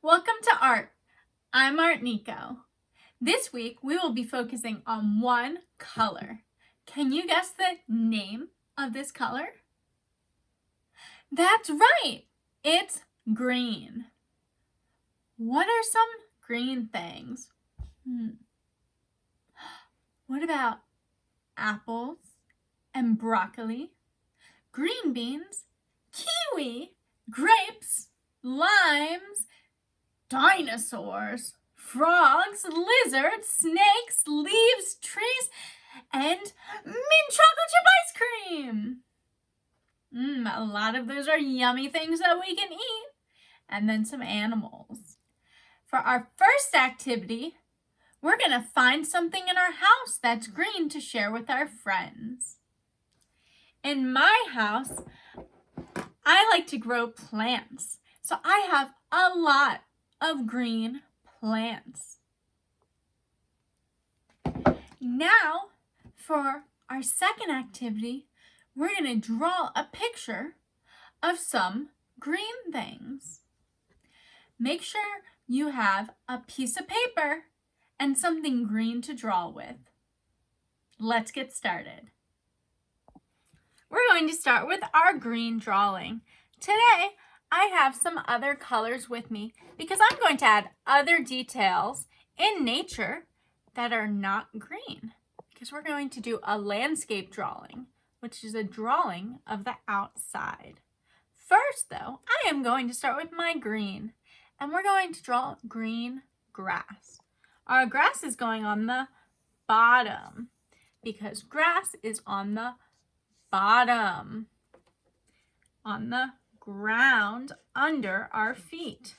Welcome to Art. I'm Art Nico. This week we will be focusing on one color. Can you guess the name of this color? That's right, it's green. What are some green things? What about apples and broccoli, green beans, kiwi, grapes, limes, dinosaurs, frogs, lizards, snakes, leaves, trees, and mint chocolate chip ice cream. A lot of those are yummy things that we can eat. And then some animals. For our first activity, we're going to find something in our house that's green to share with our friends. In my house, I like to grow plants. So I have a lot of green plants. Now, for our second activity, we're going to draw a picture of some green things. Make sure you have a piece of paper and something green to draw with. Let's get started. We're going to start with our green drawing. Today, I have some other colors with me because I'm going to add other details in nature that are not green, because we're going to do a landscape drawing, which is a drawing of the outside. First, though, I am going to start with my green, and we're going to draw green grass. Our grass is going on the bottom because grass is on the bottom, on the ground under our feet.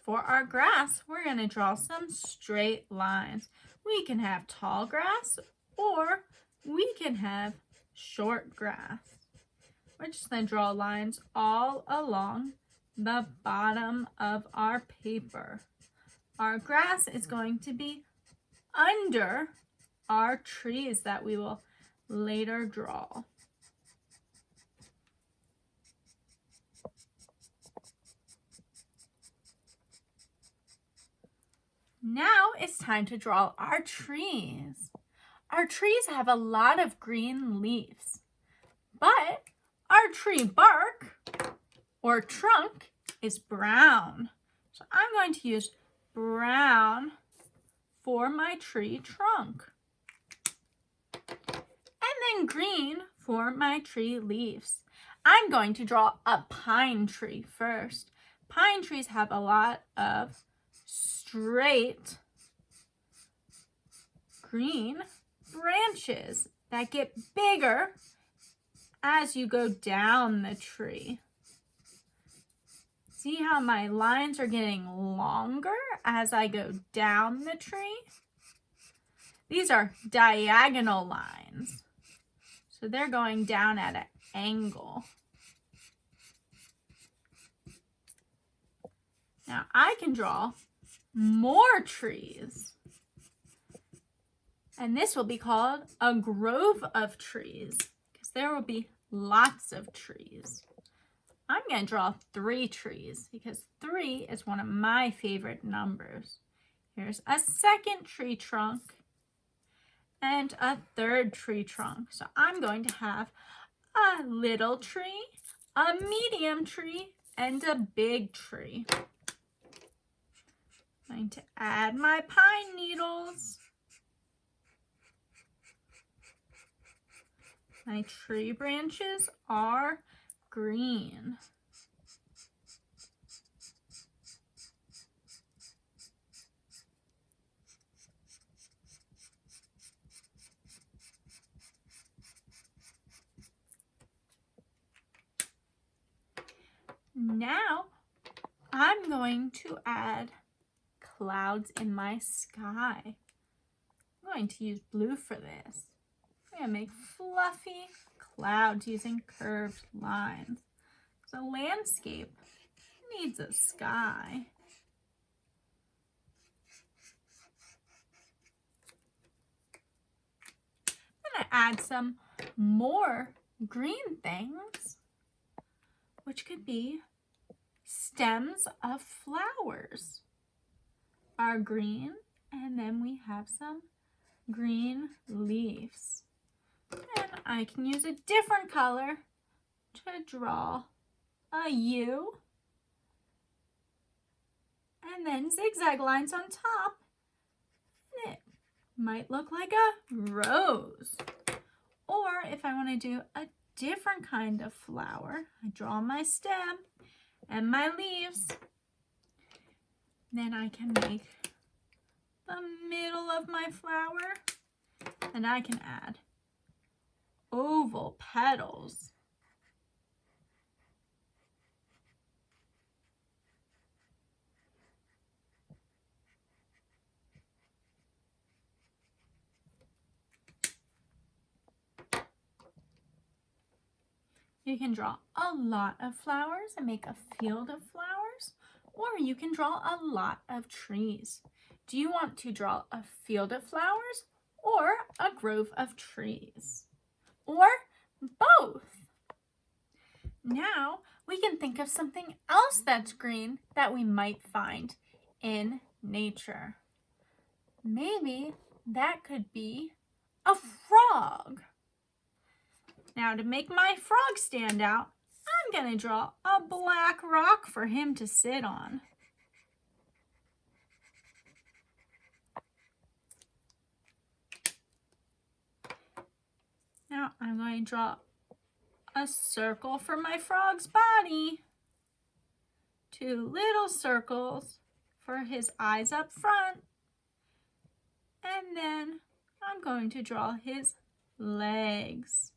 For our grass, we're going to draw some straight lines. We can have tall grass or we can have short grass. We're just going to draw lines all along the bottom of our paper. Our grass is going to be under our trees that we will later draw. Now it's time to draw our trees. Our trees have a lot of green leaves, but our tree bark or trunk is brown. So I'm going to use brown for my tree trunk. And then green for my tree leaves. I'm going to draw a pine tree first. Pine trees have a lot of straight green branches that get bigger as you go down the tree. See how my lines are getting longer as I go down the tree? These are diagonal lines, so they're going down at an angle. Now I can draw more trees, and this will be called a grove of trees because there will be lots of trees. I'm going to draw 3 trees because 3 is one of my favorite numbers. Here's a second tree trunk and a third tree trunk. So I'm going to have a little tree, a medium tree, and a big tree. I'm going to add my pine needles. My tree branches are green. Now I'm going to add clouds in my sky. I'm going to use blue for this. I'm going to make fluffy clouds using curved lines. So landscape needs a sky. I'm going to add some more green things, which could be stems of flowers are green, and then we have some green leaves. And I can use a different color to draw a U, and then zigzag lines on top. It might look like a rose. Or if I want to do a different kind of flower, I draw my stem and my leaves. Then I can make the middle of my flower, and I can add oval petals. You can draw a lot of flowers and make a field of flowers, or you can draw a lot of trees. Do you want to draw a field of flowers or a grove of trees? Or both? Now we can think of something else that's green that we might find in nature. Maybe that could be a frog. Now to make my frog stand out, I'm going to draw a black rock for him to sit on. Now I'm going to draw a circle for my frog's body. 2 little circles for his eyes up front. And then I'm going to draw his legs,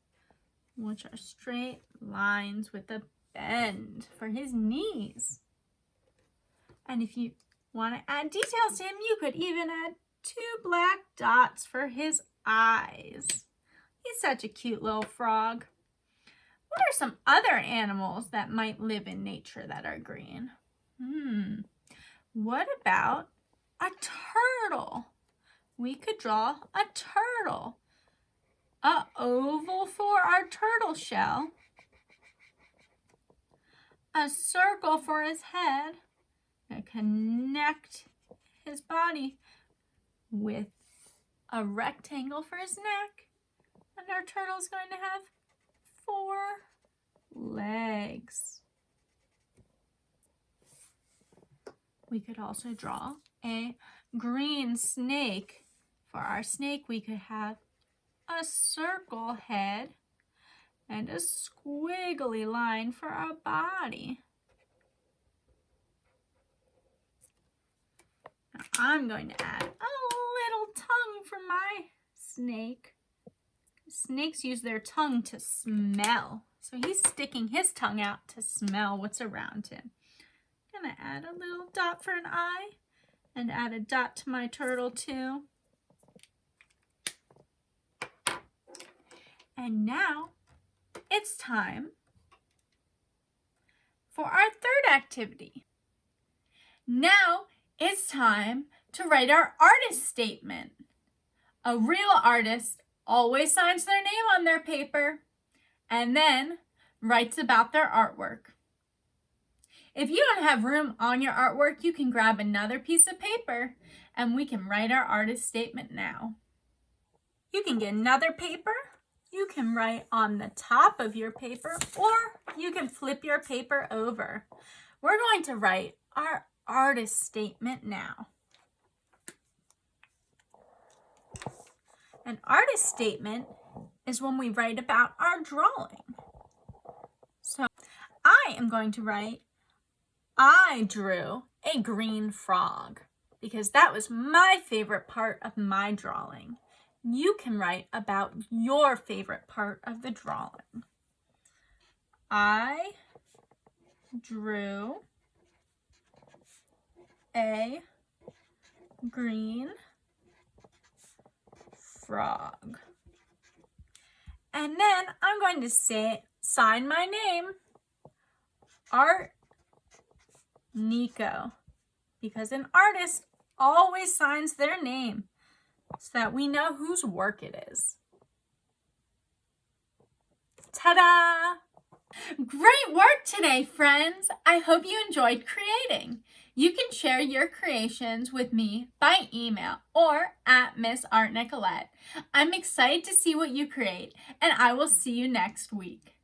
which are straight lines with a bend for his knees. And if you want to add details to him, you could even add 2 black dots for his eyes. He's such a cute little frog. What are some other animals that might live in nature that are green? What about a turtle? We could draw a turtle. An oval for our turtle shell, a circle for his head, and connect his body with a rectangle for his neck, and our turtle is going to have 4 legs. We could also draw a green snake. For our snake, we could have a circle head and a squiggly line for our body. Now I'm going to add a little tongue for my snake. Snakes use their tongue to smell, so he's sticking his tongue out to smell what's around him. I'm going to add a little dot for an eye and add a dot to my turtle too. And now it's time for our third activity. Now it's time to write our artist statement. A real artist always signs their name on their paper and then writes about their artwork. If you don't have room on your artwork, you can grab another piece of paper and we can write our artist statement now. You can get another paper. You can write on the top of your paper, or you can flip your paper over. We're going to write our artist statement now. An artist statement is when we write about our drawing. So I am going to write, I drew a green frog, because that was my favorite part of my drawing. You can write about your favorite part of the drawing. I drew a green frog. And then I'm going to sign my name, Art Nico, because an artist always signs their name so that we know whose work it is. Ta-da! Great work today, friends! I hope you enjoyed creating. You can share your creations with me by email or at msartnicolette. I'm excited to see what you create, and I will see you next week.